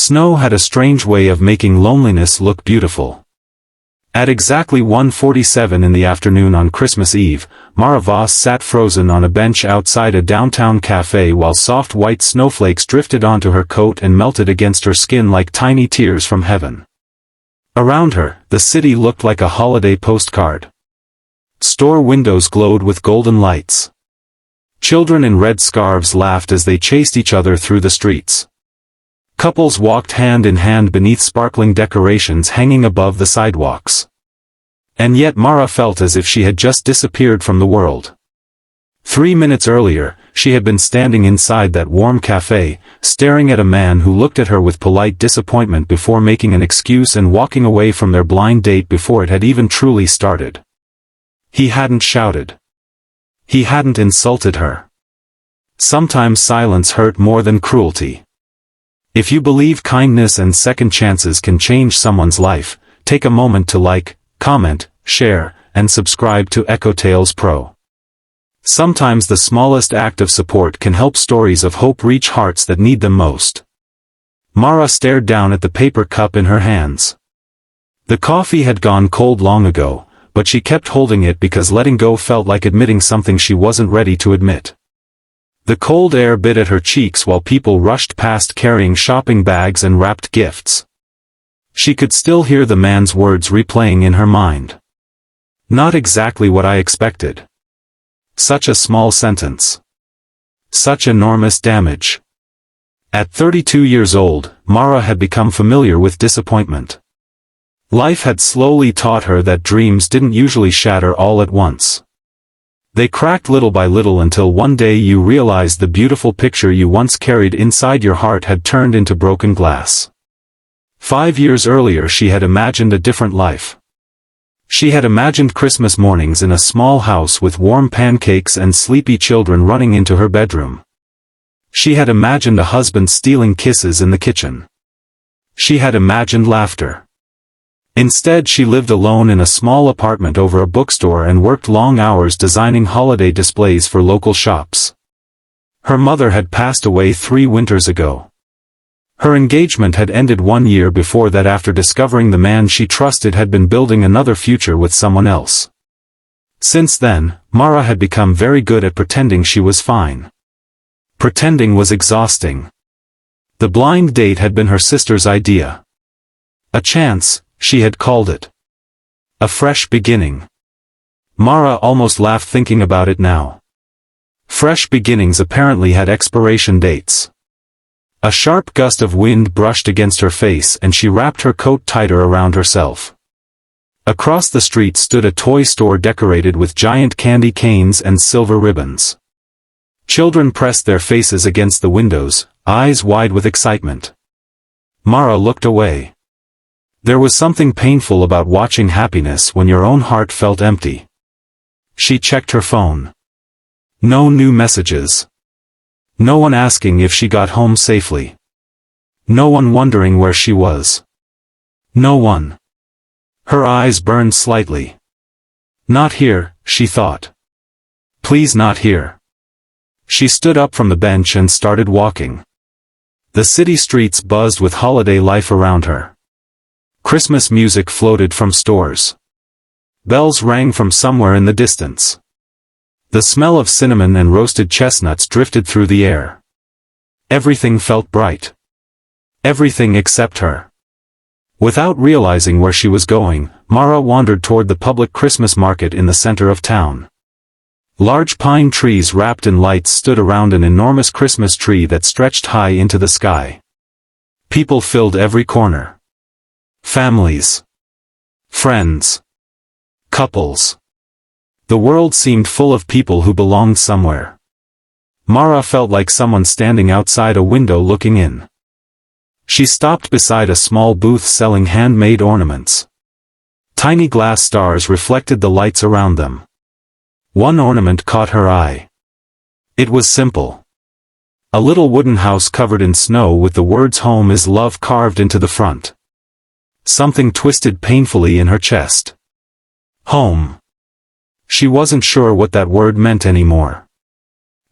Snow had a strange way of making loneliness look beautiful. At exactly 1:47 in the afternoon on Christmas Eve, Mara Voss sat frozen on a bench outside a downtown cafe while soft white snowflakes drifted onto her coat and melted against her skin like tiny tears from heaven. Around her, the city looked like a holiday postcard. Store windows glowed with golden lights. Children in red scarves laughed as they chased each other through the streets. Couples walked hand in hand beneath sparkling decorations hanging above the sidewalks. And yet Mara felt as if she had just disappeared from the world. 3 minutes earlier, she had been standing inside that warm cafe, staring at a man who looked at her with polite disappointment before making an excuse and walking away from their blind date before it had even truly started. He hadn't shouted. He hadn't insulted her. Sometimes silence hurt more than cruelty. If you believe kindness and second chances can change someone's life, take a moment to like, comment, share, and subscribe to Echo Tales Pro. Sometimes the smallest act of support can help stories of hope reach hearts that need them most. Mara stared down at the paper cup in her hands. The coffee had gone cold long ago, but she kept holding it because letting go felt like admitting something she wasn't ready to admit. The cold air bit at her cheeks while people rushed past carrying shopping bags and wrapped gifts. She could still hear the man's words replaying in her mind. Not exactly what I expected. Such a small sentence. Such enormous damage. At 32 years old, Mara had become familiar with disappointment. Life had slowly taught her that dreams didn't usually shatter all at once. They cracked little by little until one day you realized the beautiful picture you once carried inside your heart had turned into broken glass. 5 years earlier she had imagined a different life. She had imagined Christmas mornings in a small house with warm pancakes and sleepy children running into her bedroom. She had imagined a husband stealing kisses in the kitchen. She had imagined laughter. Instead she lived alone in a small apartment over a bookstore and worked long hours designing holiday displays for local shops. Her mother had passed away 3 winters ago. Her engagement had ended 1 year before that after discovering the man she trusted had been building another future with someone else. Since then, Mara had become very good at pretending she was fine. Pretending was exhausting. The blind date had been her sister's idea. A chance, she had called it. A fresh beginning. Mara almost laughed thinking about it now. Fresh beginnings apparently had expiration dates. A sharp gust of wind brushed against her face and she wrapped her coat tighter around herself. Across the street stood a toy store decorated with giant candy canes and silver ribbons. Children pressed their faces against the windows, eyes wide with excitement. Mara looked away. There was something painful about watching happiness when your own heart felt empty. She checked her phone. No new messages. No one asking if she got home safely. No one wondering where she was. No one. Her eyes burned slightly. Not here, she thought. Please not here. She stood up from the bench and started walking. The city streets buzzed with holiday life around her. Christmas music floated from stores. Bells rang from somewhere in the distance. The smell of cinnamon and roasted chestnuts drifted through the air. Everything felt bright. Everything except her. Without realizing where she was going, Mara wandered toward the public Christmas market in the center of town. Large pine trees wrapped in lights stood around an enormous Christmas tree that stretched high into the sky. People filled every corner. Families. Friends. Couples. The world seemed full of people who belonged somewhere. Mara felt like someone standing outside a window looking in. She stopped beside a small booth selling handmade ornaments. Tiny glass stars reflected the lights around them. One ornament caught her eye. It was simple. A little wooden house covered in snow with the words "Home is Love" carved into the front. Something twisted painfully in her chest. Home. She wasn't sure what that word meant anymore.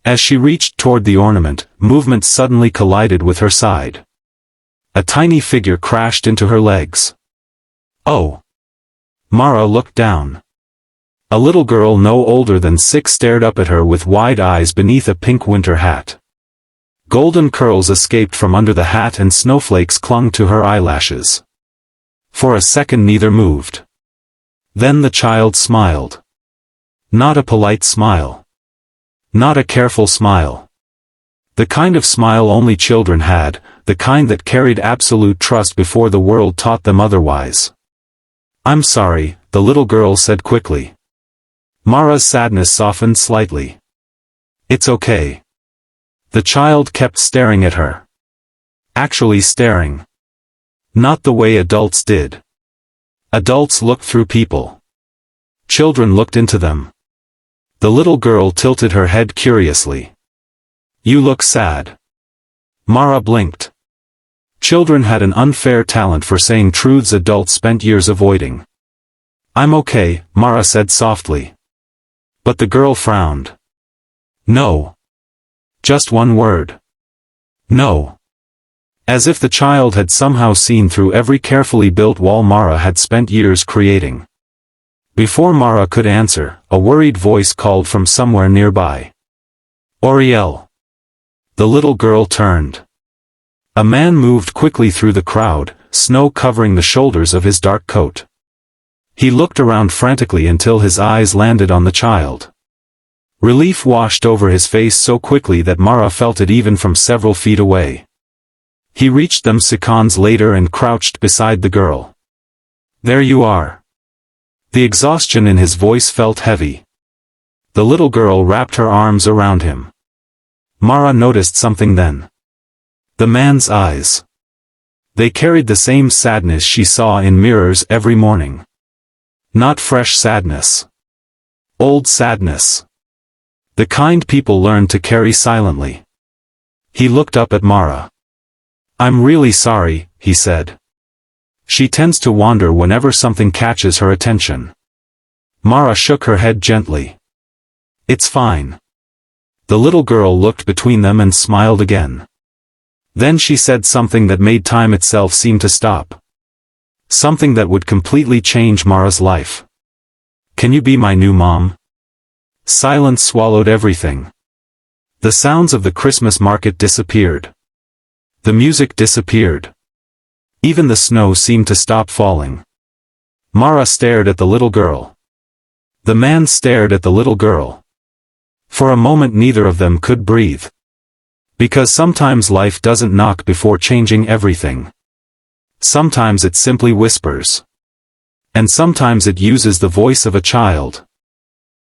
As she reached toward the ornament, movement suddenly collided with her side. A tiny figure crashed into her legs. Oh! Mara looked down. A little girl no older than 6 stared up at her with wide eyes beneath a pink winter hat. Golden curls escaped from under the hat and snowflakes clung to her eyelashes. For a second neither moved. Then the child smiled. Not a polite smile. Not a careful smile. The kind of smile only children had, the kind that carried absolute trust before the world taught them otherwise. "I'm sorry," the little girl said quickly. Mara's sadness softened slightly. "It's okay." The child kept staring at her. Actually staring. Not the way adults did. Adults looked through people. Children looked into them. The little girl tilted her head curiously. "You look sad." Mara blinked. Children had an unfair talent for saying truths adults spent years avoiding. "I'm okay," Mara said softly. But the girl frowned. "No." Just one word. "No." As if the child had somehow seen through every carefully built wall Mara had spent years creating. Before Mara could answer, a worried voice called from somewhere nearby. "Oriel." The little girl turned. A man moved quickly through the crowd, snow covering the shoulders of his dark coat. He looked around frantically until his eyes landed on the child. Relief washed over his face so quickly that Mara felt it even from several feet away. He reached them seconds later and crouched beside the girl. "There you are." The exhaustion in his voice felt heavy. The little girl wrapped her arms around him. Mara noticed something then. The man's eyes. They carried the same sadness she saw in mirrors every morning. Not fresh sadness. Old sadness. The kind people learn to carry silently. He looked up at Mara. "I'm really sorry," he said. "She tends to wander whenever something catches her attention." Mara shook her head gently. "It's fine." The little girl looked between them and smiled again. Then she said something that made time itself seem to stop. Something that would completely change Mara's life. "Can you be my new mom?" Silence swallowed everything. The sounds of the Christmas market disappeared. The music disappeared. Even the snow seemed to stop falling. Mara stared at the little girl. The man stared at the little girl. For a moment neither of them could breathe. Because sometimes life doesn't knock before changing everything. Sometimes it simply whispers. And sometimes it uses the voice of a child.